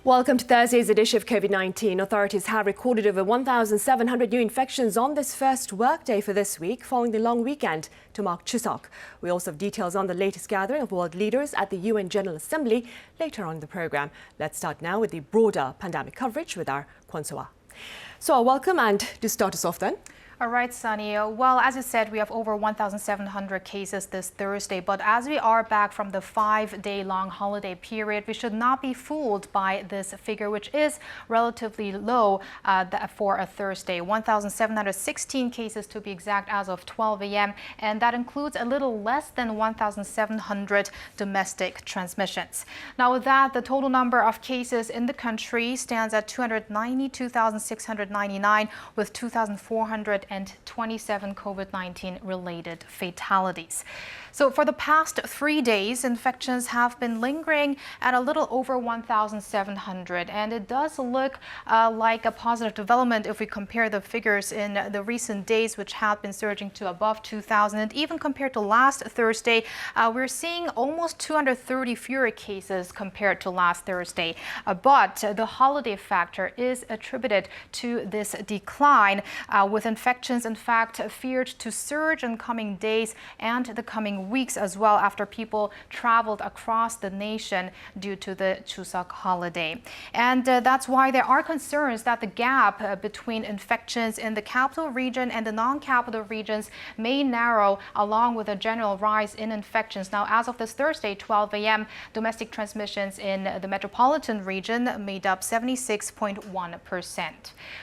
Welcome to Thursday's edition of COVID-19. Authorities have recorded over 1,700 new infections on this first workday for this week, following the long weekend to mark Chuseok. We also have details on the latest gathering of world leaders at the UN General Assembly later on in the program. Let's start now with the broader pandemic coverage with our Kwon So-ah. So, welcome, and to start us off then. All right, Sunny. Well, as you said, we have over 1,700 cases this Thursday. But as we are back from the 5-day-long holiday period, we should not be fooled by this figure, which is relatively low for a Thursday. 1,716 cases to be exact as of 12 a.m. And that includes a little less than 1,700 domestic transmissions. Now, with that, the total number of cases in the country stands at 292,699 with 2,427 COVID-19 related fatalities. So for the past 3 days, infections have been lingering at a little over 1,700. And it does look like a positive development if we compare the figures in the recent days, which have been surging to above 2,000. And even compared to last Thursday, we're seeing almost 230 fewer cases compared to last Thursday. But the holiday factor is attributed to this decline, with infections, in fact, feared to surge in coming days and the coming weeks as well after people traveled across the nation due to the Chuseok holiday. And that's why there are concerns that the gap between infections in the capital region and the non-capital regions may narrow, along with a general rise in infections. Now, as of this Thursday, 12 a.m., domestic transmissions in the metropolitan region made up 76.1%.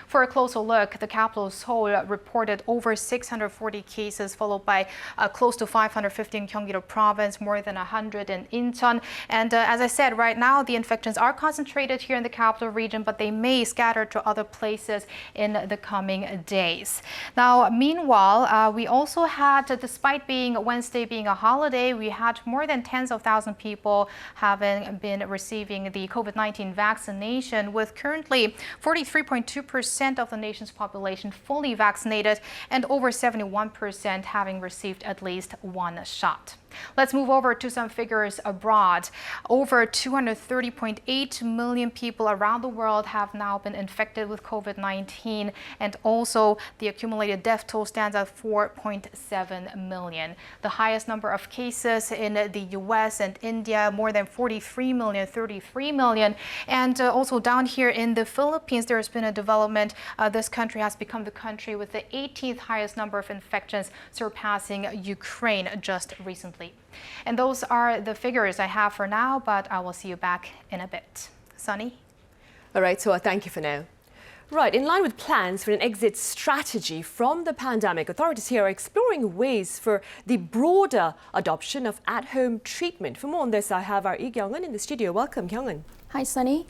For a closer look, the capital Seoul reported over 640 cases, followed by close to 550 in Gyeonggi-do province, more than 100 in Incheon. And as I said, right now the infections are concentrated here in the capital region, but they may scatter to other places in the coming days. Now, meanwhile, we also had, despite Wednesday being a holiday, we had more than tens of thousands of people having been receiving the COVID-19 vaccination, with currently 43.2% of the nation's population fully vaccinated and over 71% having received at least one shot. Let's move over to some figures abroad. Over 230.8 million people around the world have now been infected with COVID-19, and also the accumulated death toll stands at 4.7 million. The highest number of cases in the US and India, more than 33 million. And also down here in the Philippines, there has been a development. This country has become the country with the 18th highest number of infections, surpassing Ukraine just recently. And those are the figures I have for now, but I will see you back in a bit. Sunny? All right, so thank you for now. Right, in line with plans for an exit strategy from the pandemic, authorities here are exploring ways for the broader adoption of at-home treatment. For more on this, I have our Lee Kyung-eun in the studio. Welcome, Kyung-eun. Hi, Sunny.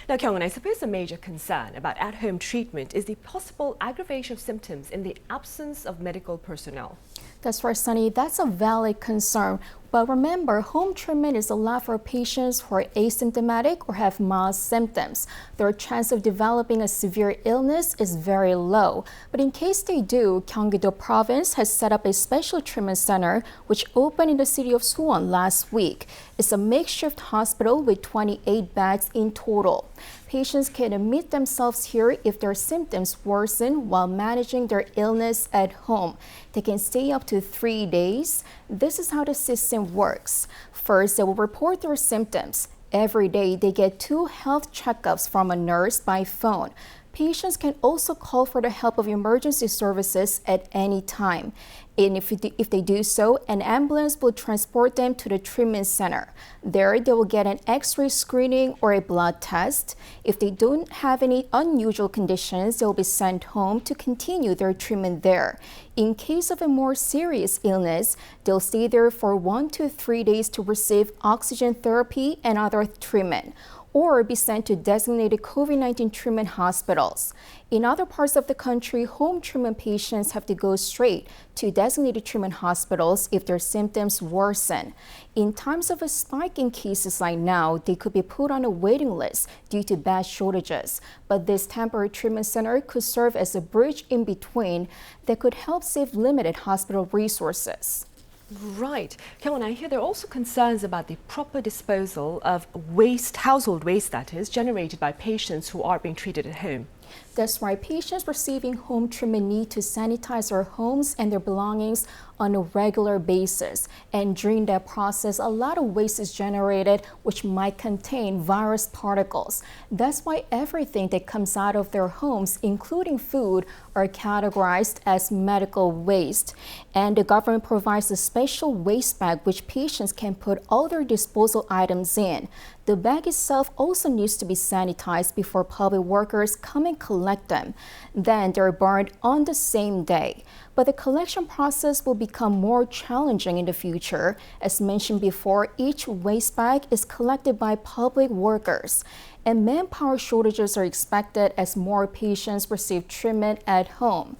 Now, Kyung-eun, I suppose a major concern about at-home treatment is the possible aggravation of symptoms in the absence of medical personnel. That's right, Sunny. That's a valid concern. But remember, home treatment is allowed for patients who are asymptomatic or have mild symptoms. Their chance of developing a severe illness is very low. But in case they do, Gyeonggi-do province has set up a special treatment center which opened in the city of Suwon last week. It's a makeshift hospital with 28 beds in total. Patients can admit themselves here if their symptoms worsen while managing their illness at home. They can stay up to 3 days. This is how the system works. First, they will report their symptoms. Every day, they get 2 health checkups from a nurse by phone. Patients can also call for the help of emergency services at any time. And if they do so, an ambulance will transport them to the treatment center. There, they will get an X-ray screening or a blood test. If they don't have any unusual conditions, they will be sent home to continue their treatment there. In case of a more serious illness, they'll stay there for 1 to 3 days to receive oxygen therapy and other treatment, or be sent to designated COVID-19 treatment hospitals. In other parts of the country, home treatment patients have to go straight to designated treatment hospitals if their symptoms worsen. In times of a spike in cases like now, they could be put on a waiting list due to bed shortages. But this temporary treatment center could serve as a bridge in between that could help save limited hospital resources. Right. Kyung-won, I hear there are also concerns about the proper disposal of waste, household waste that is, generated by patients who are being treated at home. That's why patients receiving home treatment need to sanitize their homes and their belongings on a regular basis. And during that process, a lot of waste is generated, which might contain virus particles. That's why everything that comes out of their homes, including food, are categorized as medical waste. And the government provides a special waste bag which patients can put all their disposal items in. The bag itself also needs to be sanitized before public workers come and collect them. Then they're burned on the same day. But the collection process will become more challenging in the future. As mentioned before, each waste bag is collected by public workers. And manpower shortages are expected as more patients receive treatment at home.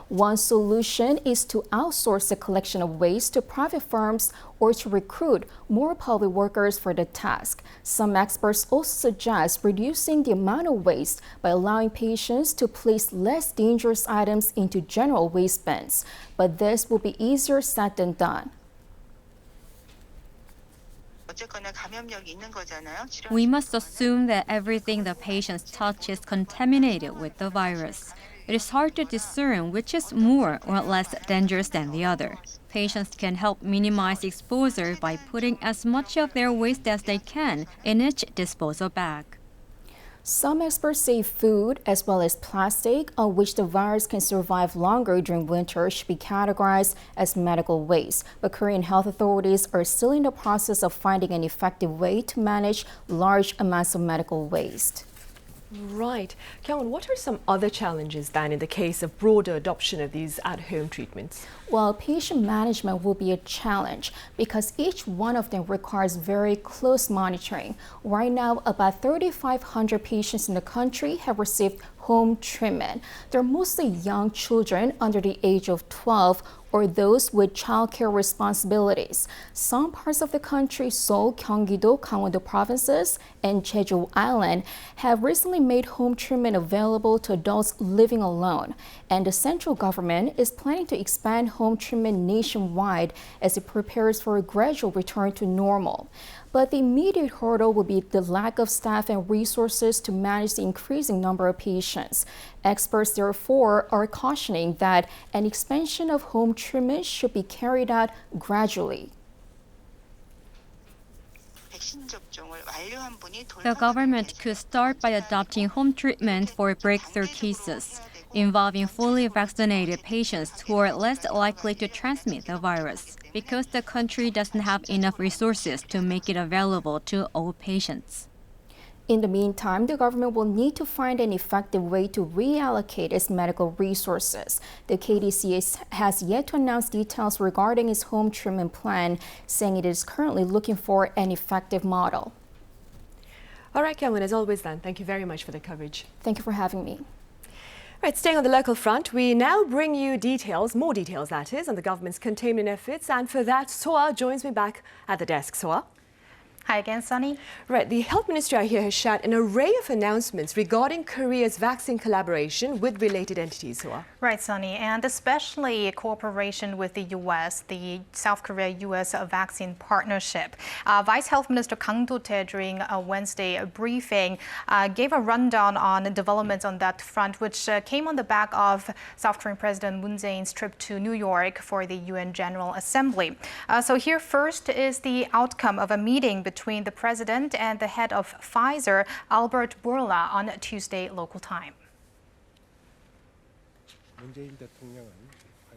One solution is to outsource the collection of waste to private firms or to recruit more public workers for the task. Some experts also suggest reducing the amount of waste by allowing patients to place less dangerous items into general waste bins. But this will be easier said than done. We must assume that everything the patient touch is contaminated with the virus. It is hard to discern which is more or less dangerous than the other. Patients can help minimize exposure by putting as much of their waste as they can in each disposal bag. Some experts say food, as well as plastic, on which the virus can survive longer during winter, should be categorized as medical waste. But Korean health authorities are still in the process of finding an effective way to manage large amounts of medical waste. Right. Kyung-won, what are some other challenges then in the case of broader adoption of these at-home treatments? Well, patient management will be a challenge because each one of them requires very close monitoring. Right now, about 3,500 patients in the country have received home treatment. They're mostly young children under the age of 12 or those with childcare responsibilities. Some parts of the country, Seoul, Gyeonggi-do, Gangwon-do provinces, and Jeju Island, have recently made home treatment available to adults living alone. And the central government is planning to expand home treatment nationwide as it prepares for a gradual return to normal. But the immediate hurdle will be the lack of staff and resources to manage the increasing number of patients. Experts, therefore, are cautioning that an expansion of home treatment should be carried out gradually. The government could start by adopting home treatment for breakthrough cases, involving fully vaccinated patients who are less likely to transmit the virus, because the country doesn't have enough resources to make it available to all patients. In the meantime, the government will need to find an effective way to reallocate its medical resources. The KDC has yet to announce details regarding its home treatment plan, saying it is currently looking for an effective model. All right, Kyung-won, as always then, thank you very much for the coverage. Thank you for having me. Right, staying on the local front, we now bring you details, more details that is, on the government's containment efforts. And for that, Soa joins me back at the desk. Soa. Hi again, Sunny. Right, the Health Ministry, I hear, has shared an array of announcements regarding Korea's vaccine collaboration with related entities, Soa. Right, Sunny, and especially cooperation with the U.S., the South Korea-U.S. vaccine partnership. Vice Health Minister Kang Do-tae, during a Wednesday briefing, gave a rundown on developments on that front, which came on the back of South Korean President Moon Jae-in's trip to New York for the UN General Assembly. So here first is the outcome of a meeting between the president and the head of Pfizer, Albert Bourla, on Tuesday local time.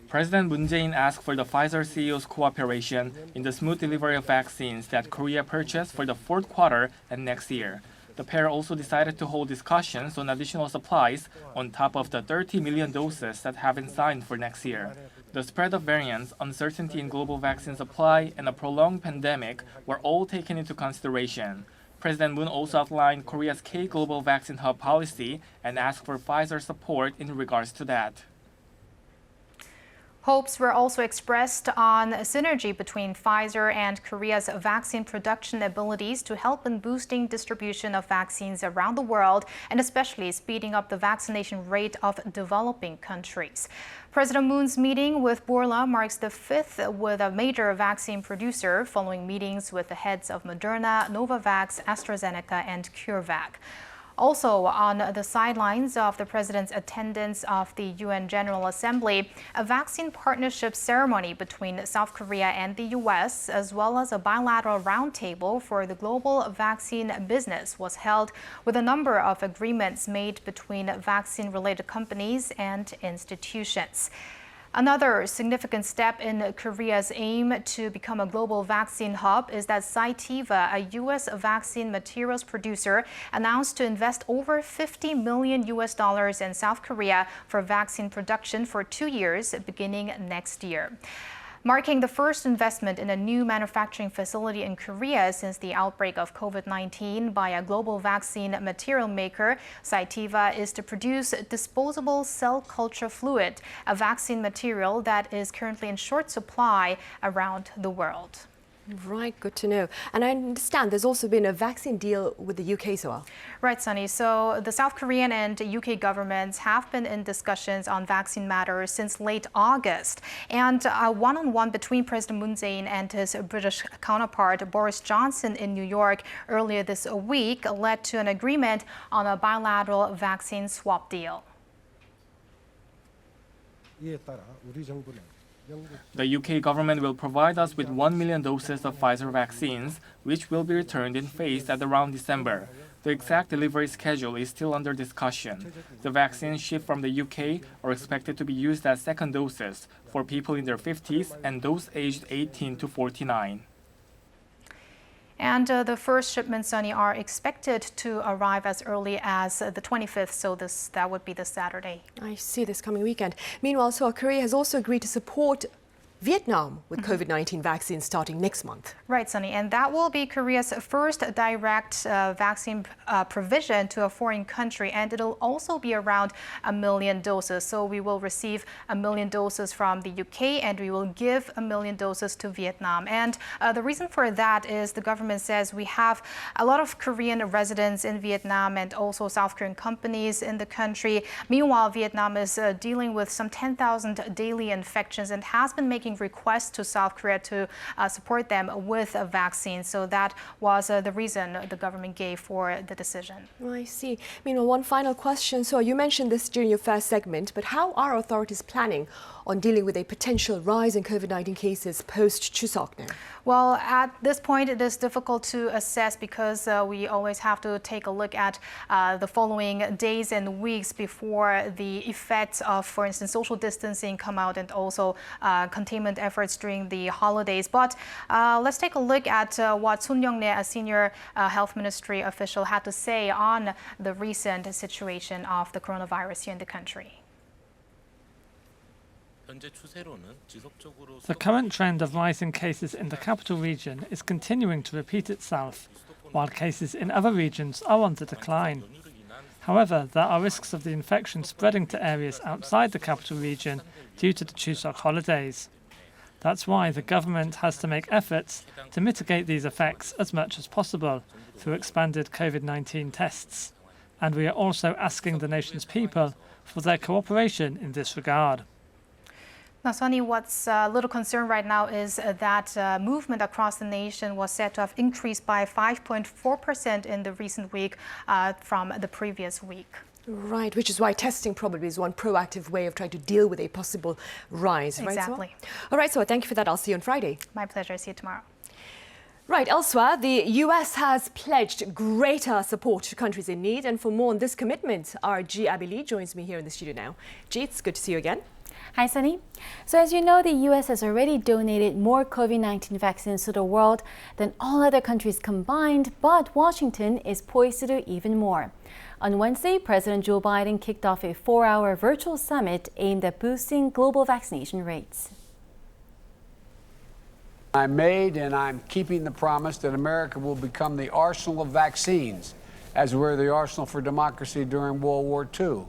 President Moon Jae-in asked for the Pfizer CEO's cooperation in the smooth delivery of vaccines that Korea purchased for the fourth quarter and next year. The pair also decided to hold discussions on additional supplies on top of the 30 million doses that have been signed for next year. The spread of variants, uncertainty in global vaccine supply, and a prolonged pandemic were all taken into consideration. President Moon also outlined Korea's K-Global Vaccine Hub policy and asked for Pfizer support in regards to that. Hopes were also expressed on synergy between Pfizer and Korea's vaccine production abilities to help in boosting distribution of vaccines around the world and especially speeding up the vaccination rate of developing countries. President Moon's meeting with Bourla marks the fifth with a major vaccine producer following meetings with the heads of Moderna, Novavax, AstraZeneca, and CureVac. Also on the sidelines of the president's attendance of the UN General Assembly, a vaccine partnership ceremony between South Korea and the US, as well as a bilateral roundtable for the global vaccine business was held with a number of agreements made between vaccine-related companies and institutions. Another significant step in Korea's aim to become a global vaccine hub is that Cytivas, a U.S. vaccine materials producer, announced to invest over $50 million in South Korea for vaccine production for 2 years, beginning next year. Marking the first investment in a new manufacturing facility in Korea since the outbreak of COVID-19 by a global vaccine material maker, Cytivas is to produce disposable cell culture fluid, a vaccine material that is currently in short supply around the world. Right, good to know. And I understand there's also been a vaccine deal with the UK as well. Right, Sunny. So the South Korean and UK governments have been in discussions on vaccine matters since late August. And a one-on-one between President Moon Jae-in and his British counterpart Boris Johnson in New York earlier this week led to an agreement on a bilateral vaccine swap deal. The UK government will provide us with 1 million doses of Pfizer vaccines, which will be returned in phase at around December. The exact delivery schedule is still under discussion. The vaccines shipped from the UK are expected to be used as second doses for people in their 50s and those aged 18 to 49. And the first shipments, Sunny, are expected to arrive as early as the 25th, so that would be this Saturday. I see, this coming weekend. Meanwhile, South Korea has also agreed to support Vietnam with COVID-19 vaccines starting next month. Right, Sunny, and that will be Korea's first direct vaccine provision to a foreign country, and it'll also be around 1 million doses. So we will receive 1 million doses from the UK, and we will give 1 million doses to Vietnam. And the reason for that is the government says we have a lot of Korean residents in Vietnam and also South Korean companies in the country. Meanwhile, Vietnam is dealing with some 10,000 daily infections and has been making requests to South Korea to support them with a vaccine. So that was the reason the government gave for the decision. I see. Meanwhile, one final question. So you mentioned this during your first segment, but how are authorities planning on dealing with a potential rise in COVID-19 cases post-Chuseok now? Well, at this point, it is difficult to assess because we always have to take a look at the following days and weeks before the effects of, for instance, social distancing come out and also containment efforts during the holidays. But let's take a look at what Sun Young-nae, a senior health ministry official, had to say on the recent situation of the coronavirus here in the country. The current trend of rising cases in the capital region is continuing to repeat itself, while cases in other regions are on the decline. However, there are risks of the infection spreading to areas outside the capital region due to the Chuseok holidays. That's why the government has to make efforts to mitigate these effects as much as possible through expanded COVID-19 tests. And we are also asking the nation's people for their cooperation in this regard. Now, Sunny, what's a little concern right now is that movement across the nation was said to have increased by 5.4% in the recent week from the previous week. Right, which is why testing probably is one proactive way of trying to deal with a possible rise. Exactly. Right, all right, so thank you for that. I'll see you on Friday. My pleasure. See you tomorrow. Right, elsewhere, the US has pledged greater support to countries in need. And for more on this commitment, our Ji Abili joins me here in the studio now. Ji, it's good to see you again. Hi, Sunny. So as you know, the U.S. has already donated more COVID-19 vaccines to the world than all other countries combined, but Washington is poised to do even more. On Wednesday, President Joe Biden kicked off a 4-hour virtual summit aimed at boosting global vaccination rates. I made and I'm keeping the promise that America will become the arsenal of vaccines, as we were the arsenal for democracy during World War II.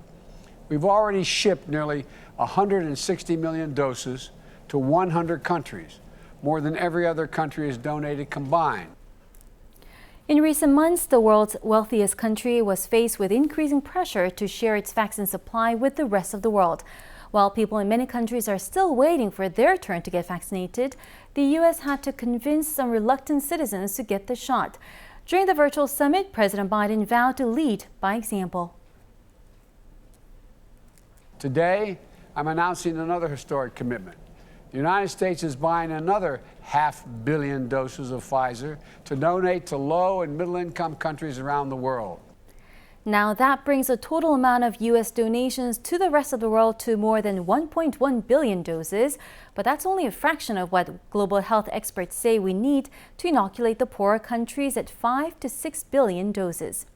We've already shipped nearly 160 million doses to 100 countries, more than every other country has donated combined. In recent months, the world's wealthiest country was faced with increasing pressure to share its vaccine supply with the rest of the world. While people in many countries are still waiting for their turn to get vaccinated, the U.S. had to convince some reluctant citizens to get the shot. During the virtual summit, President Biden vowed to lead by example. Today, I'm announcing another historic commitment. The United States is buying another 500 million doses of Pfizer to donate to low and middle-income countries around the world. Now that brings the total amount of U.S. donations to the rest of the world to more than 1.1 billion doses, but that's only a fraction of what global health experts say we need to inoculate the poorer countries at 5 to 6 billion doses.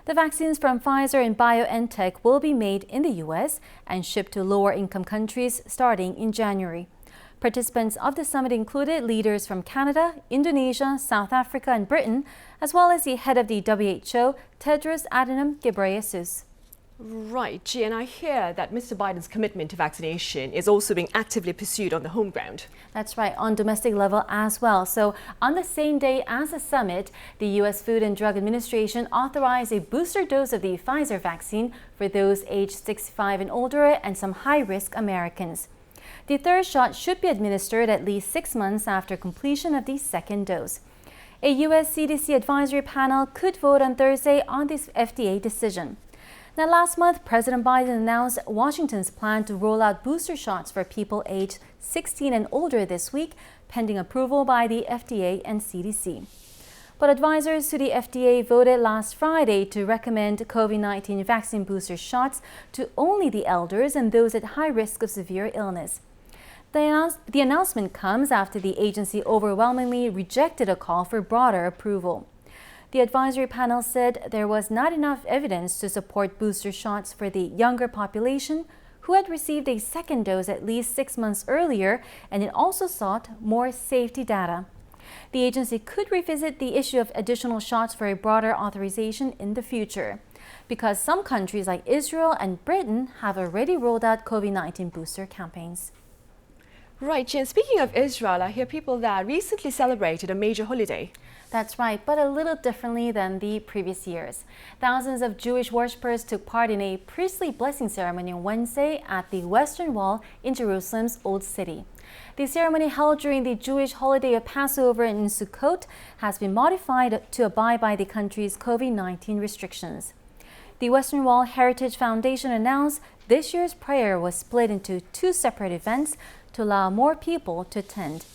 The vaccines from Pfizer and BioNTech will be made in the U.S. and shipped to lower-income countries starting in January. Participants of the summit included leaders from Canada, Indonesia, South Africa, and Britain, as well as the head of the WHO, Tedros Adhanom Ghebreyesus. Right, Ji, and I hear that Mr. Biden's commitment to vaccination is also being actively pursued on the home ground. That's right, on domestic level as well. So on the same day as the summit, the U.S. Food and Drug Administration authorized a booster dose of the Pfizer vaccine for those aged 65 and older and some high-risk Americans. The third shot should be administered at least 6 months after completion of the second dose. A U.S. CDC advisory panel could vote on Thursday on this FDA decision. Now, last month, President Biden announced Washington's plan to roll out booster shots for people aged 16 and older this week, pending approval by the FDA and CDC. But advisors to the FDA voted last Friday to recommend COVID-19 vaccine booster shots to only the elders and those at high risk of severe illness. The announcement comes after the agency overwhelmingly rejected a call for broader approval. The advisory panel said there was not enough evidence to support booster shots for the younger population who had received a second dose at least 6 months earlier, and it also sought more safety data. The agency could revisit the issue of additional shots for a broader authorization in the future, because some countries like Israel and Britain have already rolled out COVID-19 booster campaigns. Right, Ji, and speaking of Israel, I hear people there recently celebrated a major holiday. That's right, but a little differently than the previous years. Thousands of Jewish worshippers took part in a priestly blessing ceremony on Wednesday at the Western Wall in Jerusalem's Old City. The ceremony held during the Jewish holiday of Passover in Sukkot has been modified to abide by the country's COVID-19 restrictions. The Western Wall Heritage Foundation announced this year's prayer was split into 2 separate events to allow more people to attend.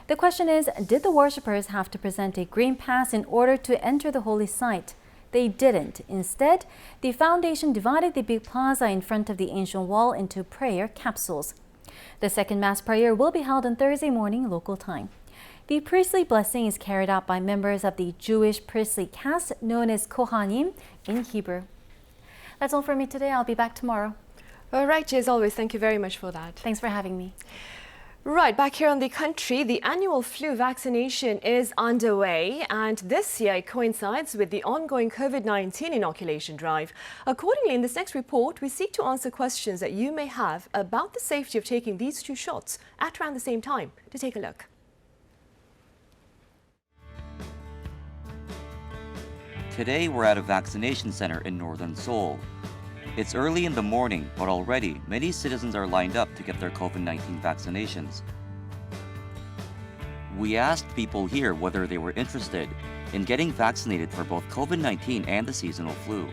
The question is, did the worshippers have to present a green pass in order to enter the holy site? They didn't. Instead, the foundation divided the big plaza in front of the ancient wall into prayer capsules. The second mass prayer will be held on Thursday morning local time. The priestly blessing is carried out by members of the Jewish priestly caste known as Kohanim in Hebrew. That's all for me today. I'll be back tomorrow. All right, Ji, as always, thank you very much for that. Thanks for having me. Right, back here on the country, the annual flu vaccination is underway, and this year it coincides with the ongoing COVID-19 inoculation drive. Accordingly, in this next report, we seek to answer questions that you may have about the safety of taking these 2 shots at around the same time. To take a look. Today, we're at a vaccination center in northern Seoul. It's early in the morning, but already many citizens are lined up to get their COVID-19 vaccinations. We asked people here whether they were interested in getting vaccinated for both COVID-19 and the seasonal flu.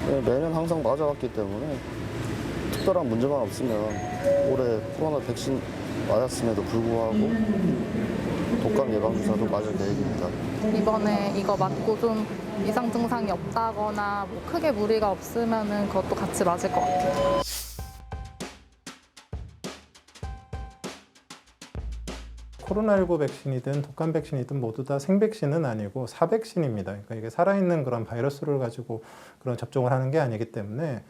네, 매년 항상 맞아왔기 때문에 특별한 문제만 없으면 올해 코로나 백신 맞았음에도 불구하고 독감 예방 주사도 맞을 계획입니다. 이번에 이거 맞고 좀 이상 증상이 없다거나 뭐 크게 무리가 없으면은 그것도 같이 맞을 것 같아요. 코로나19 백신이든 독감 백신이든 모두 다 생백신은 아니고 사백신입니다. 그러니까 이게 살아있는 그런 바이러스를 가지고 그런 접종을 하는 게 아니기 때문에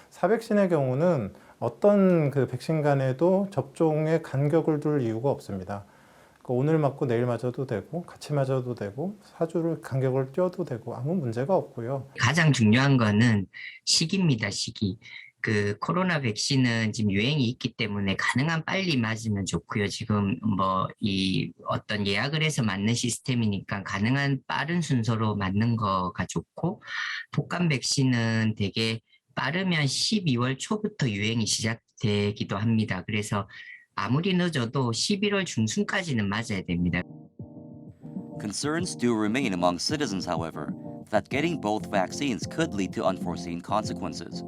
사백신의 경우는 어떤 그 백신 간에도 접종에 간격을 둘 이유가 없습니다. 그러니까 오늘 맞고 내일 맞아도 되고 같이 맞아도 되고 4주를 간격을 띄워도 되고 아무 문제가 없고요. 가장 중요한 거는 시기입니다, 시기. 그 코로나 백신은 지금 유행이 있기 때문에 가능한 빨리 맞으면 좋고요. 지금 뭐 이 어떤 예약을 해서 맞는 시스템이니까 가능한 빠른 순서로 맞는 거가 좋고, 독감 백신은 되게 빠르면 12월 초부터 유행이 시작되기도 합니다. 그래서 아무리 늦어도 11월 중순까지는 맞아야 됩니다. Concerns do remain among citizens, however, that getting both vaccines could lead to unforeseen consequences.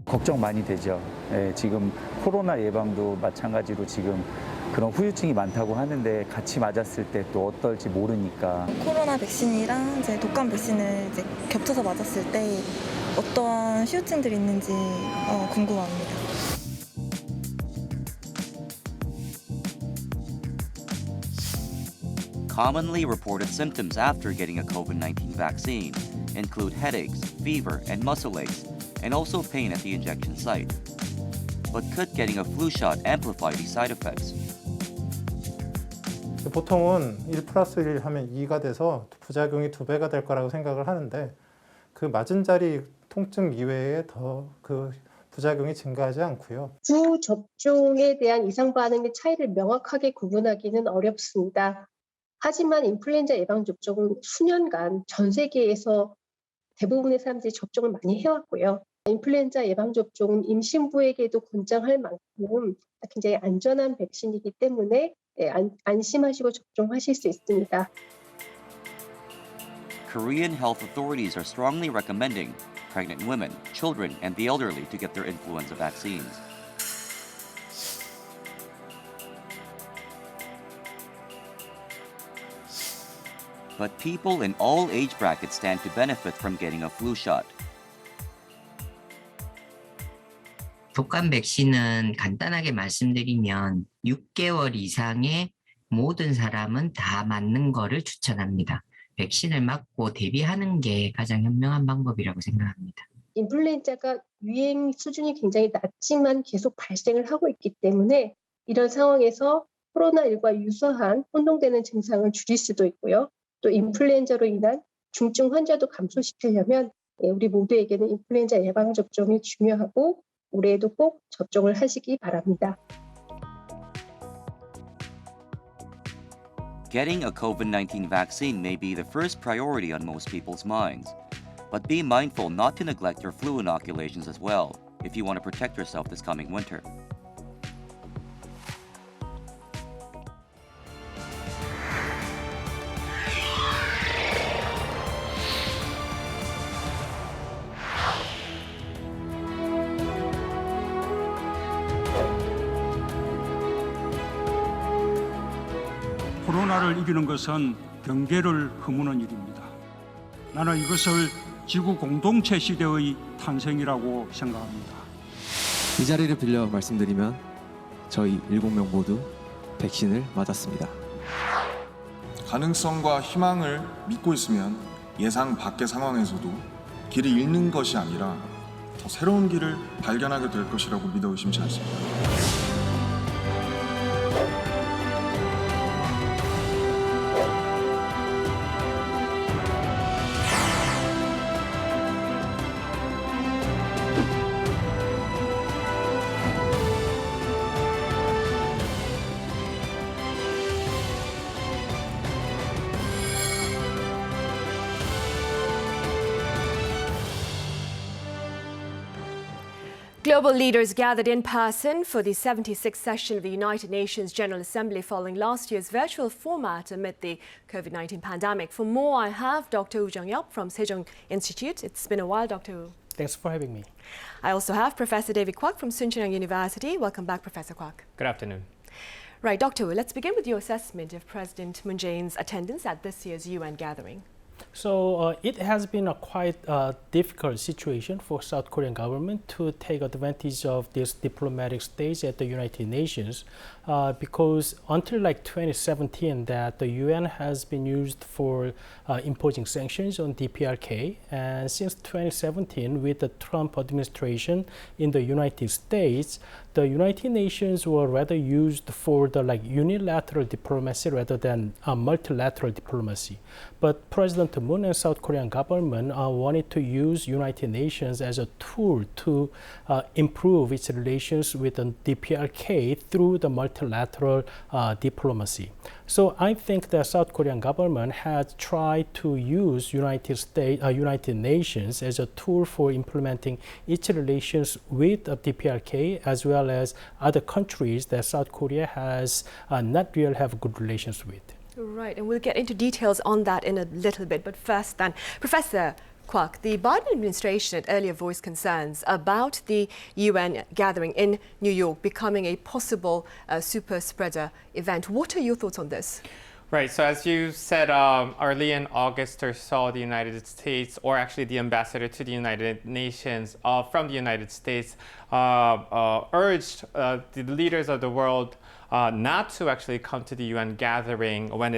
걱정 많이 되죠. 예, 지금 코로나 예방도 마찬가지로 지금 그런 후유증이 많다고 하는데 같이 맞았을 때 또 어떨지 모르니까. 코로나 백신이랑 이제 독감 백신을 이제 겹쳐서 맞았을 때 어떤 후유증들이 있는지 궁금합니다. Commonly reported symptoms after getting a COVID-19 vaccine include headaches, fever, and muscle aches, and also pain at the injection site. But could getting a flu shot amplify these side effects? 보통은 1+1 하면 2가 돼서 부작용이 2배가 될 거라고 생각을 하는데 그 맞은 자리 통증 이외에 더 그 부작용이 증가하지 않고요. 두 접종에 대한 이상 반응의 차이를 명확하게 구분하기는 어렵습니다. 하지만 인플루엔자 예방접종은 수년간 전 세계에서 대부분의 사람들이 접종을 많이 해왔고요. 인플루엔자 예방접종은 임신부에게도 권장할 만큼 굉장히 안전한 백신이기 때문에 안심하시고 접종하실 수 있습니다. Korean health authorities are strongly recommending pregnant women, children, and the elderly to get their influenza vaccines. But people in all age brackets stand to benefit from getting a flu shot. 독감 백신은 간단하게 말씀드리면 6개월 이상의 모든 사람은 다 맞는 거를 추천합니다. 백신을 맞고 대비하는 게 가장 현명한 방법이라고 생각합니다. 인플루엔자가 유행 수준이 굉장히 낮지만 계속 발생을 하고 있기 때문에 이런 상황에서 코로나19와 유사한 혼동되는 증상을 줄일 수도 있고요. 또 인플루엔자로 인한 중증 환자도 감소시키려면 우리 모두에게는 인플루엔자 예방접종이 중요하고 올해에도 꼭 접종을 하시기 바랍니다. Getting a COVID-19 vaccine may be the first priority on most people's minds, but be mindful not to neglect your flu inoculations as well if you want to protect yourself this coming winter. 코로나를 이기는 것은 경계를 허무는 일입니다. 나는 이것을 지구 공동체 시대의 탄생이라고 생각합니다. 이 자리를 빌려 말씀드리면 저희 7명 모두 백신을 맞았습니다. 가능성과 희망을 믿고 있으면 예상 밖의 상황에서도 길을 잃는 것이 아니라 더 새로운 길을 발견하게 될 것이라고 믿어 의심치 않습니다. Global leaders gathered in person for the 76th session of the United Nations General Assembly following last year's virtual format amid the COVID-19 pandemic. For more, I have Dr. Woo Jung-yeop from Sejong Institute. It's been a while, Dr. Woo. Thanks for having me. I also have Professor David Kwak from Soonchunang University. Welcome back, Professor Kwak. Good afternoon. Right, Dr. Woo, let's begin with your assessment of President Moon Jae-in's attendance at this year's UN gathering. So it has been a quite difficult situation for South Korean government to take advantage of this diplomatic stage at the United Nations because until like 2017 that the UN has been used for imposing sanctions on DPRK, and since 2017 with the Trump administration in the United States, the United Nations were rather used for the like unilateral diplomacy rather than multilateral diplomacy. But President Moon and South Korean government wanted to use United Nations as a tool to improve its relations with the DPRK through the multilateral diplomacy. So I think the South Korean government has tried to use United Nations as a tool for implementing its relations with the DPRK as well as other countries that South Korea has not really have good relations with. Right, and we'll get into details on that in a little bit. But first then, Professor Kwak, the Biden administration had earlier voiced concerns about the UN gathering in New York becoming a possible super spreader event. What are your thoughts on this? Right, so as you said, early in August or so, the United States, or actually the ambassador to the United Nations from the United States, urged the leaders of the world not to actually come to the UN gathering when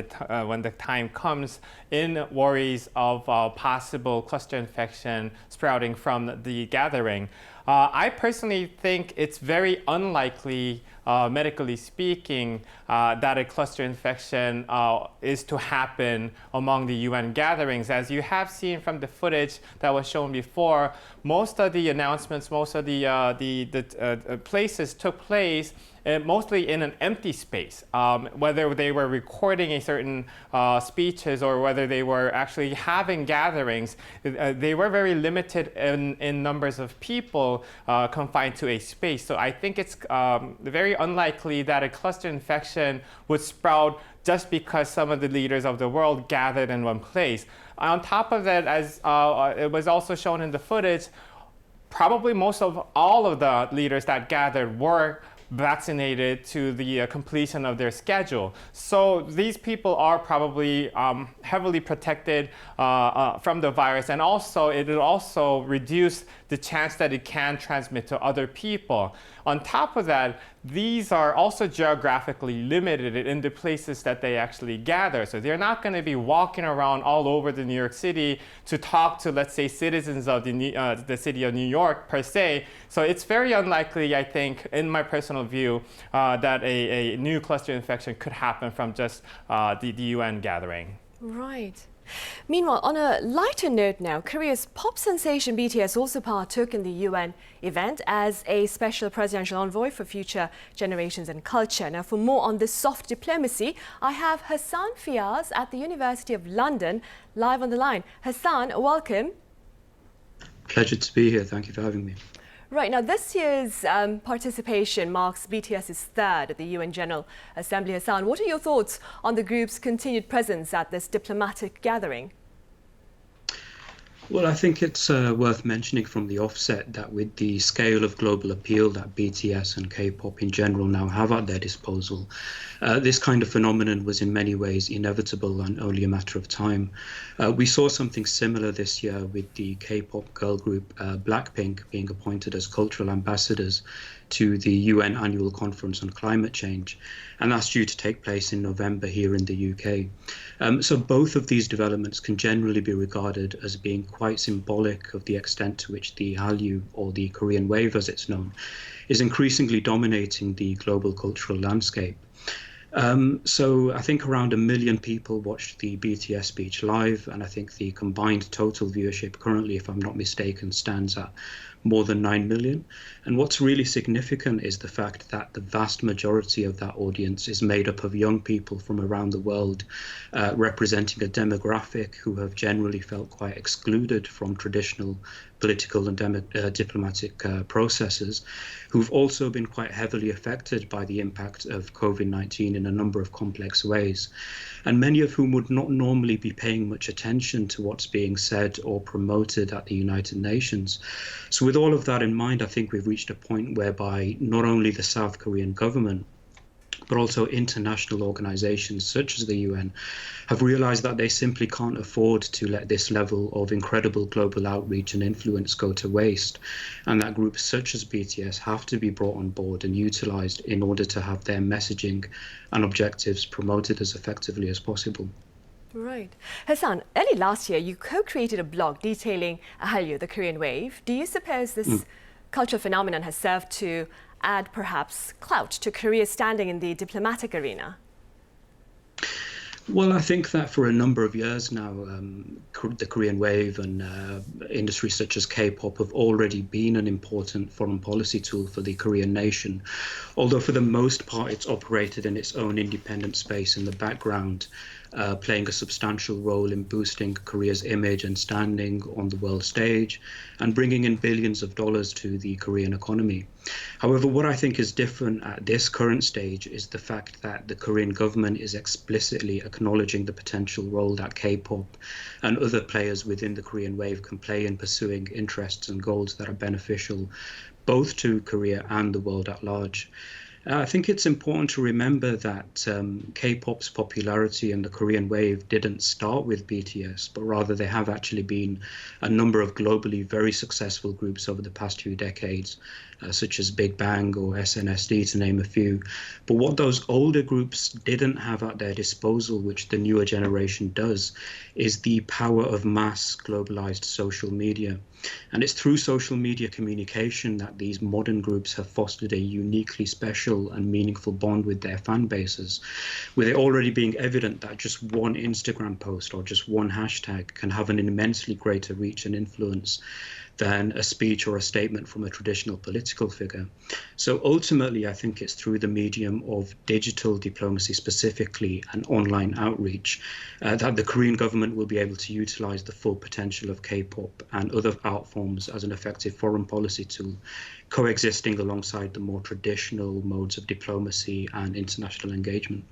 the time comes, in worries of possible cluster infection sprouting from the gathering. I personally think it's very unlikely, medically speaking, that a cluster infection is to happen among the UN gatherings. As you have seen from the footage that was shown before, most of the announcements, most of the places took place mostly in an empty space. Whether they were recording a certain speeches or whether they were actually having gatherings, they were very limited in numbers of people confined to a space. So I think it's very unlikely that a cluster infection would sprout just because some of the leaders of the world gathered in one place. On top of that, as it was also shown in the footage, probably most of all of the leaders that gathered were vaccinated to the completion of their schedule. So these people are probably heavily protected from the virus, and also it will also reduce the chance that it can transmit to other people. On top of that, these are also geographically limited in the places that they actually gather. So they're not going to be walking around all over the New York City to talk to, let's say, citizens of the city of New York per se. So it's very unlikely, I think, in my personal view, that a new cluster infection could happen from just the UN gathering. Right. Meanwhile, on a lighter note now, Korea's pop sensation BTS also partook in the UN event as a special presidential envoy for future generations and culture. Now, for more on this soft diplomacy, I have Hassan Fiaz at the University of London live on the line. Hassan, welcome. Pleasure to be here. Thank you for having me. Right, now this year's participation marks BTS's third at the UN General Assembly. Hassan, what are your thoughts on the group's continued presence at this diplomatic gathering? Well, I think it's worth mentioning from the offset that with the scale of global appeal that BTS and K-pop in general now have at their disposal, this kind of phenomenon was in many ways inevitable and only a matter of time. We saw something similar this year with the K-pop girl group Blackpink being appointed as cultural ambassadors to the UN Annual Conference on Climate Change, and that's due to take place in November here in the UK. So both of these developments can generally be regarded as being quite symbolic of the extent to which the Hallyu, or the Korean wave as it's known, is increasingly dominating the global cultural landscape. So I think around 1 million people watched the BTS speech live, and I think the combined total viewership currently, if I'm not mistaken, stands at more than 9 million. And what's really significant is the fact that the vast majority of that audience is made up of young people from around the world, representing a demographic who have generally felt quite excluded from traditional political and diplomatic processes, who've also been quite heavily affected by the impact of COVID-19 in a number of complex ways, and many of whom would not normally be paying much attention to what's being said or promoted at the United Nations. So with all of that in mind, I think we've reached a point whereby not only the South Korean government, but also international organizations such as the UN, have realized that they simply can't afford to let this level of incredible global outreach and influence go to waste, and that groups such as BTS have to be brought on board and utilized in order to have their messaging and objectives promoted as effectively as possible. Right. Hassan, early last year, you co-created a blog detailing Hallyu, the Korean wave. Do you suppose this cultural phenomenon has served to add perhaps clout to Korea's standing in the diplomatic arena? Well, I think that for a number of years now, the Korean wave and industries such as K-pop have already been an important foreign policy tool for the Korean nation. Although for the most part, it's operated in its own independent space in the background, playing a substantial role in boosting Korea's image and standing on the world stage and bringing in billions of dollars to the Korean economy. However, what I think is different at this current stage is the fact that the Korean government is explicitly acknowledging the potential role that K-pop and other players within the Korean wave can play in pursuing interests and goals that are beneficial both to Korea and the world at large. I think it's important to remember that K-pop's popularity and the Korean wave didn't start with BTS, but rather they have actually been a number of globally very successful groups over the past few decades, such as Big Bang or SNSD, to name a few. But what those older groups didn't have at their disposal, which the newer generation does, is the power of mass globalized social media. And it's through social media communication that these modern groups have fostered a uniquely special and meaningful bond with their fan bases, with it already being evident that just one Instagram post or just one hashtag can have an immensely greater reach and influence than a speech or a statement from a traditional political figure. So ultimately, I think it's through the medium of digital diplomacy specifically and online outreach that the Korean government will be able to utilize the full potential of K-pop and other art forms as an effective foreign policy tool, coexisting alongside the more traditional modes of diplomacy and international engagement.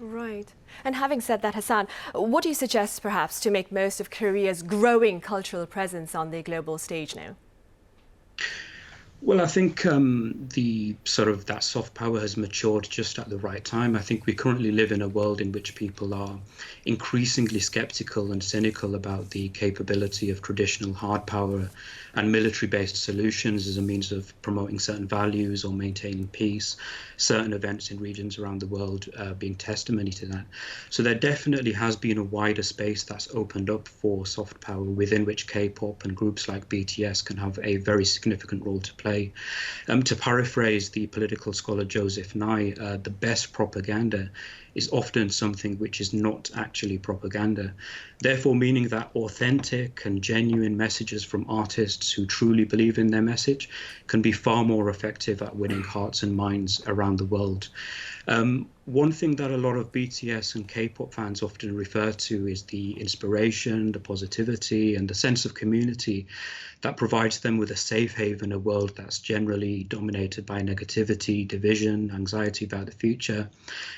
Right. And having said that, Hassan, what do you suggest perhaps to make most of Korea's growing cultural presence on the global stage now? Well, I think that soft power has matured just at the right time. I think we currently live in a world in which people are increasingly skeptical and cynical about the capability of traditional hard power and military-based solutions as a means of promoting certain values or maintaining peace, certain events in regions around the world being testimony to that. So there definitely has been a wider space that's opened up for soft power within which K-pop and groups like BTS can have a very significant role to play. To paraphrase the political scholar Joseph Nye, the best propaganda is often something which is not actually propaganda, therefore meaning that authentic and genuine messages from artists who truly believe in their message can be far more effective at winning hearts and minds around the world. One thing that a lot of BTS and K-pop fans often refer to is the inspiration, the positivity, and the sense of community that provides them with a safe haven in a world that's generally dominated by negativity, division, anxiety about the future.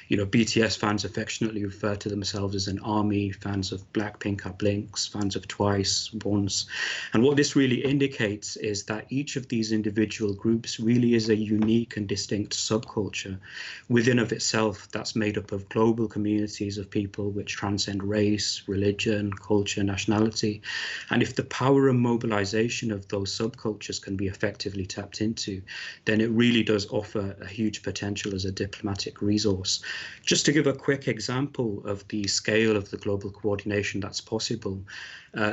You know, BTS fans affectionately refer to themselves as an army, fans of Blackpink are Blinks, fans of Twice, Once. And what this really indicates is that each of these individual groups really is a unique and distinct subculture within of itself that's made up of global communities of people which transcend race, religion, culture, nationality. And if the power and mobilization of those subcultures can be effectively tapped into, then it really does offer a huge potential as a diplomatic resource. Just to give a quick example of the scale of the global coordination that's possible,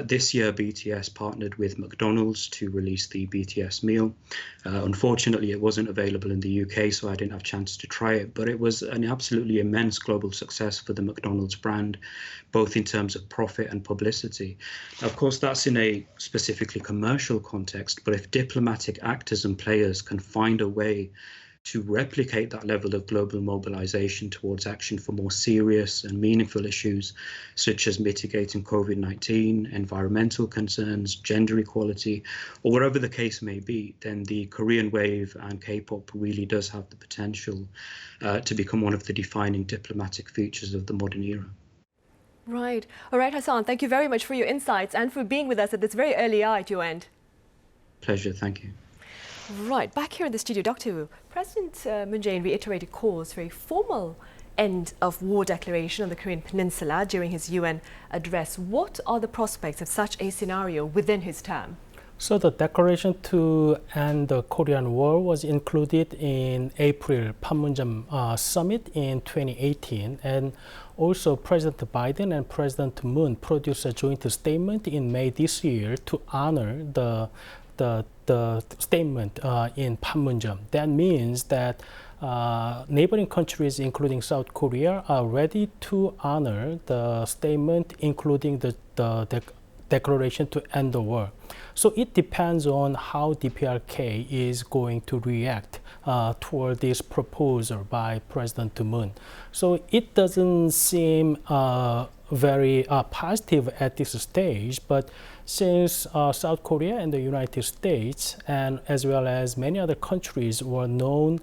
this year BTS partnered with McDonald's to release the BTS meal. Unfortunately, it wasn't available in the UK, so I didn't have a chance to try it, but it was an absolutely immense global success for the McDonald's brand, both in terms of profit and publicity. Of course, that's in a specifically commercial context, but if diplomatic actors and players can find a way to replicate that level of global mobilization towards action for more serious and meaningful issues, such as mitigating COVID-19, environmental concerns, gender equality, or whatever the case may be, then the Korean wave and K-pop really does have the potential to become one of the defining diplomatic features of the modern era. Right. All right, Hassan, thank you very much for your insights and for being with us at this very early hour at your end. Pleasure, thank you. Right, back here in the studio, Dr. Wu, President Moon Jae-in reiterated calls for a formal end of war declaration on the Korean Peninsula during his UN address. What are the prospects of such a scenario within his term? So the declaration to end the Korean War was included in April Panmunjom summit in 2018, and also President Biden and President Moon produced a joint statement in May this year to honor the statement in Panmunjom. That means that neighboring countries, including South Korea, are ready to honor the statement, including the declaration to end the war. So it depends on how DPRK is going to react toward this proposal by President Moon. So it doesn't seem very positive at this stage, but since South Korea and the United States, and as well as many other countries, were known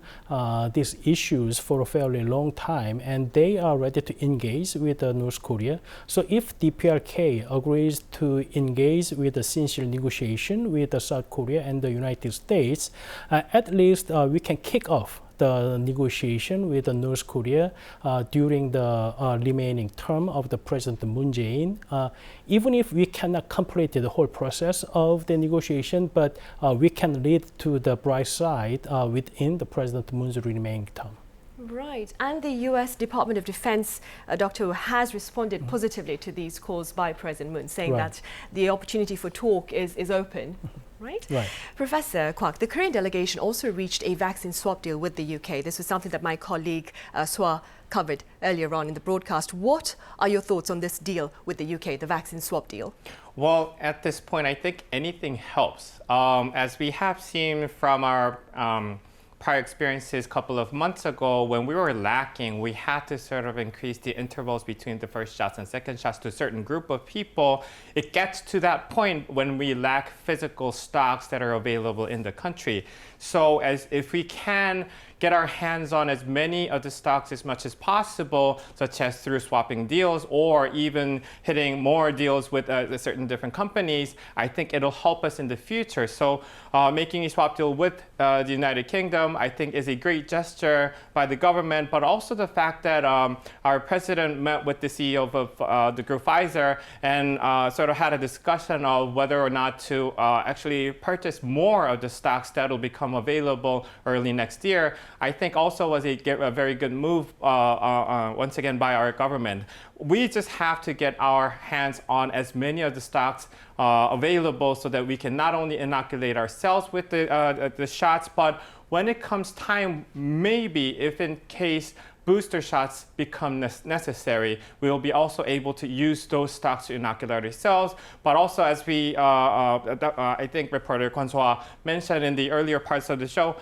these issues for a fairly long time, and they are ready to engage with North Korea. So if DPRK agrees to engage with a sincere negotiation with South Korea and the United States, at least we can kick off the negotiation with North Korea during the remaining term of the President Moon Jae-in. Even if we cannot complete the whole process of the negotiation, but we can lead to the bright side within the President Moon's remaining term. Right, and the US Department of Defense, Dr. Wu, has responded positively to these calls by President Moon, saying that the opportunity for talk is open. Right? Professor Kwak, the Korean delegation also reached a vaccine swap deal with the UK. This was something that my colleague Swa covered earlier on in the broadcast. What are your thoughts on this deal with the UK, the vaccine swap deal? Well, at this point, I think anything helps. As we have seen from our prior experiences a couple of months ago, when we were lacking, we had to sort of increase the intervals between the first shots and second shots to a certain group of people. It gets to that point when we lack physical stocks that are available in the country. So if we can get our hands on as many of the stocks as much as possible, such as through swapping deals or even hitting more deals with certain different companies, I think it'll help us in the future. So making a swap deal with the United Kingdom, I think, is a great gesture by the government, but also the fact that our president met with the CEO of the group Pfizer and sort of had a discussion of whether or not to actually purchase more of the stocks that will become available early next year. I think also was a very good move once again by our government. We just have to get our hands on as many of the stocks available so that we can not only inoculate ourselves with the shots, but when it comes time, maybe if in case booster shots become necessary, we will be also able to use those stocks to inoculate ourselves. But also, as we, I think reporter Kwon So-ah mentioned in the earlier parts of the show,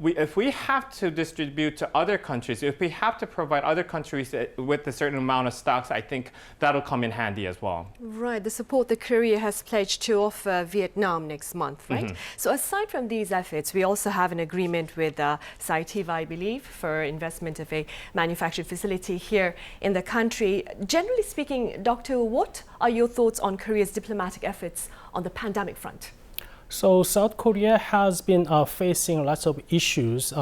if we have to distribute to other countries, if we have to provide other countries with a certain amount of stocks, I think that'll come in handy as well. Right, the support that Korea has pledged to offer Vietnam next month, right? So aside from these efforts, we also have an agreement with Cytivas, I believe, for investment of a manufacturing facility here in the country. Generally speaking, Dr. what are your thoughts on Korea's diplomatic efforts on the pandemic front? So South Korea has been facing lots of issues,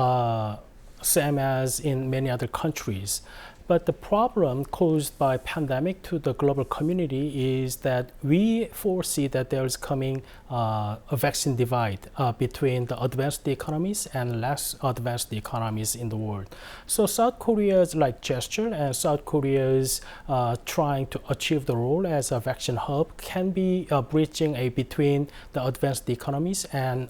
same as in many other countries. But the problem caused by pandemic to the global community is that we foresee that there is coming a vaccine divide between the advanced economies and less advanced economies in the world. So South Korea's gesture and South Korea's trying to achieve the role as a vaccine hub can be bridging between the advanced economies and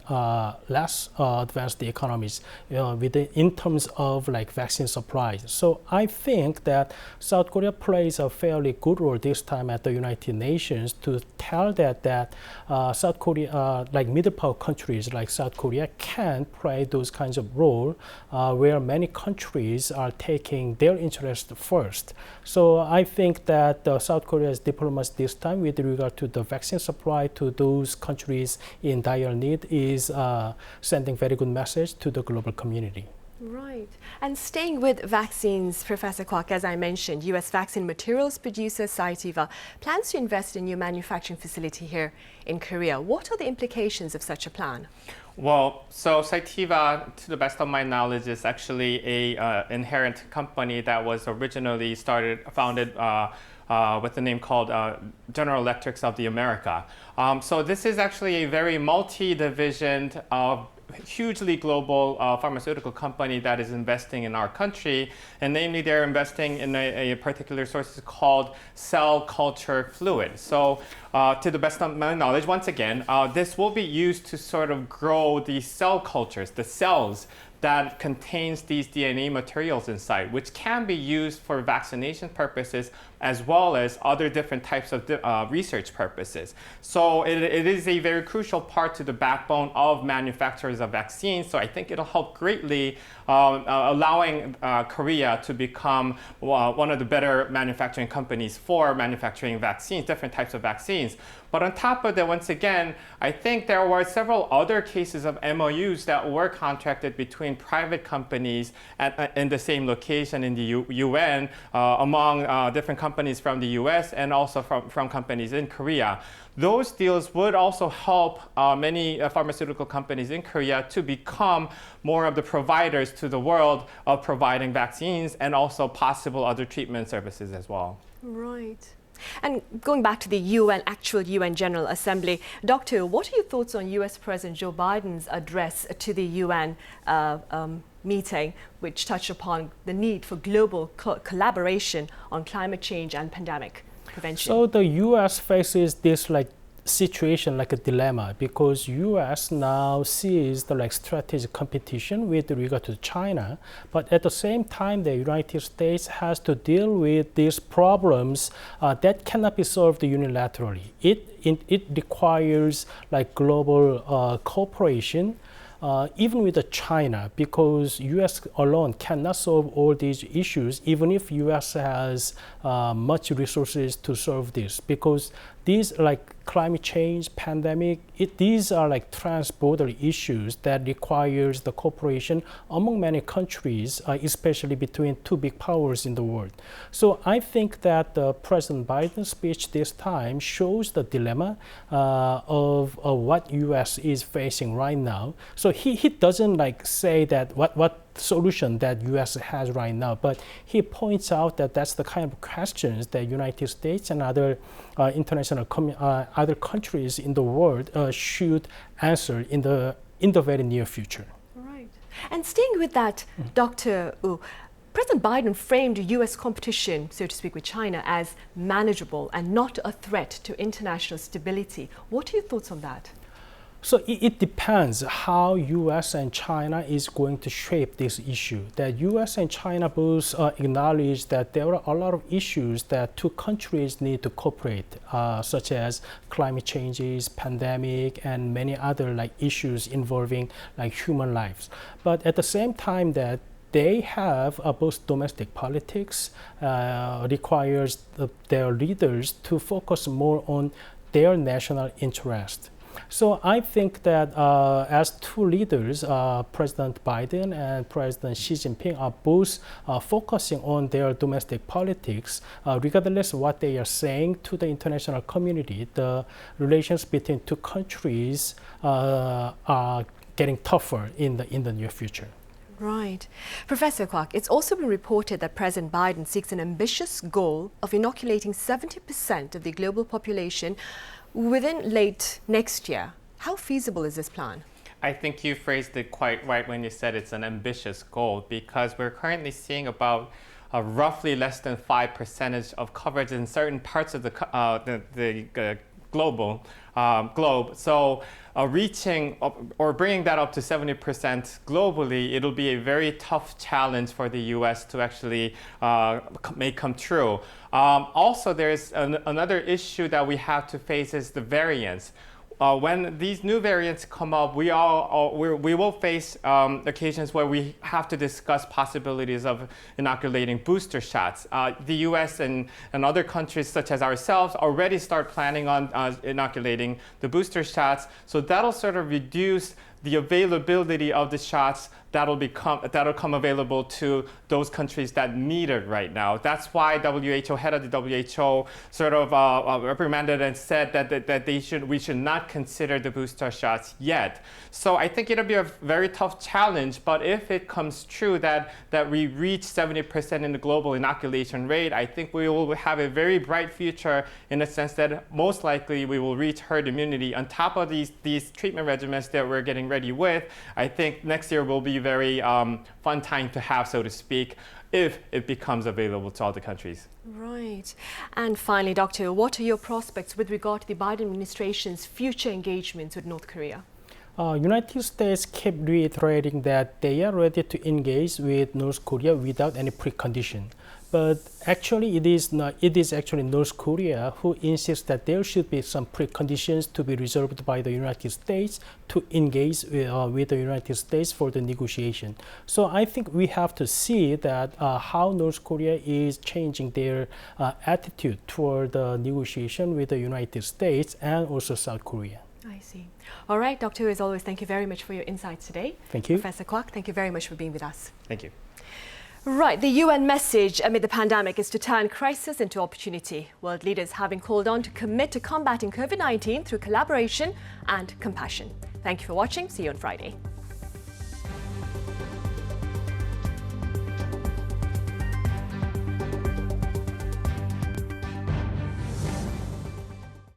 less advanced economies in terms of vaccine supplies. So I think that South Korea plays a fairly good role this time at the United Nations to tell that South Korea, middle power countries like South Korea, can play those kinds of role where many countries are taking their interest first. So I think that South Korea's diplomacy this time with regard to the vaccine supply to those countries in dire need is sending very good message to the global community. Right. And staying with vaccines, Professor Kwok, as I mentioned, U.S. vaccine materials producer Cytivas plans to invest in a new manufacturing facility here in Korea. What are the implications of such a plan? Well, so Cytivas, to the best of my knowledge, is actually a inherent company that was originally founded with the name called General Electric of the America. So this is actually a very multi-divisioned, hugely global pharmaceutical company that is investing in our country, and namely they're investing in a particular source called cell culture fluid. So to the best of my knowledge, once again, this will be used to sort of grow these cell cultures, the cells that contains these DNA materials inside, which can be used for vaccination purposes as well as other different types of research purposes. So it is a very crucial part to the backbone of manufacturers of vaccines. So I think it'll help greatly allowing Korea to become one of the better manufacturing companies for manufacturing vaccines, different types of vaccines. But on top of that, once again, I think there were several other cases of MOUs that were contracted between private companies in the same location in the UN among different companies from the US and also from companies in Korea. Those deals would also help many pharmaceutical companies in Korea to become more of the providers to the world of providing vaccines and also possible other treatment services as well. Right. And going back to the actual UN General Assembly, Doctor, what are your thoughts on US President Joe Biden's address to the UN meeting, which touched upon the need for global collaboration on climate change and pandemic prevention? So the US faces this situation like a dilemma, because US now sees the strategic competition with regard to China, but at the same time the United States has to deal with these problems that cannot be solved unilaterally. It requires global cooperation. Even with China, because US alone cannot solve all these issues, even if US has much resources to solve this, because these climate change, pandemic, these are trans-border issues that requires the cooperation among many countries, especially between two big powers in the world. So I think that President Biden's speech this time shows the dilemma of what US is facing right now. So he doesn't say that what solution that US has right now, but he points out that that's the kind of questions that United States and other international other countries in the world should answer in the very near future. Right. And staying with that, Dr. Wu, President Biden framed US competition, so to speak, with China as manageable and not a threat to international stability. What are your thoughts on that? So it depends how US and China is going to shape this issue. That US and China both acknowledge that there are a lot of issues that two countries need to cooperate, such as climate changes, pandemic, and many other issues involving human lives. But at the same time that they have both domestic politics requires their leaders to focus more on their national interest. So I think that as two leaders, President Biden and President Xi Jinping are both focusing on their domestic politics, regardless of what they are saying to the international community. The relations between two countries are getting tougher in the near future. Right. Professor Kwok, it's also been reported that President Biden seeks an ambitious goal of inoculating 70% of the global population within late next year. How feasible is this plan? I think you phrased it quite right when you said it's an ambitious goal, because we're currently seeing about roughly less than 5% of coverage in certain parts of the globe. So reaching or bringing that up to 70% globally, it'll be a very tough challenge for the US to actually make come true. Also, there's another issue that we have to face is the variants. When these new variants come up, we will face occasions where we have to discuss possibilities of inoculating booster shots. The US and other countries such as ourselves already start planning on inoculating the booster shots. So that'll sort of reduce the availability of the shots that'll come available to those countries that need it right now. That's why head of the WHO sort of reprimanded and said that we should not consider the booster shots yet. So I think it'll be a very tough challenge, but if it comes true that we reach 70% in the global inoculation rate, I think we will have a very bright future in the sense that most likely we will reach herd immunity. On top of these treatment regimens that we're getting ready with, I think next year will be very fun time to have, so to speak, if it becomes available to all the countries. Right. And finally, Doctor, what are your prospects with regard to the Biden administration's future engagements with North Korea? United States kept reiterating that they are ready to engage with North Korea without any precondition. But actually, it is actually North Korea who insists that there should be some preconditions to be reserved by the United States to engage with the United States for the negotiation. So I think we have to see that how North Korea is changing their attitude toward the negotiation with the United States and also South Korea. I see. All right, Doctor, as always, thank you very much for your insights today. Thank you. Professor Kwak, thank you very much for being with us. Thank you. Right, the UN message amid the pandemic is to turn crisis into opportunity. World leaders have been called on to commit to combating COVID-19 through collaboration and compassion. Thank you for watching. See you on Friday.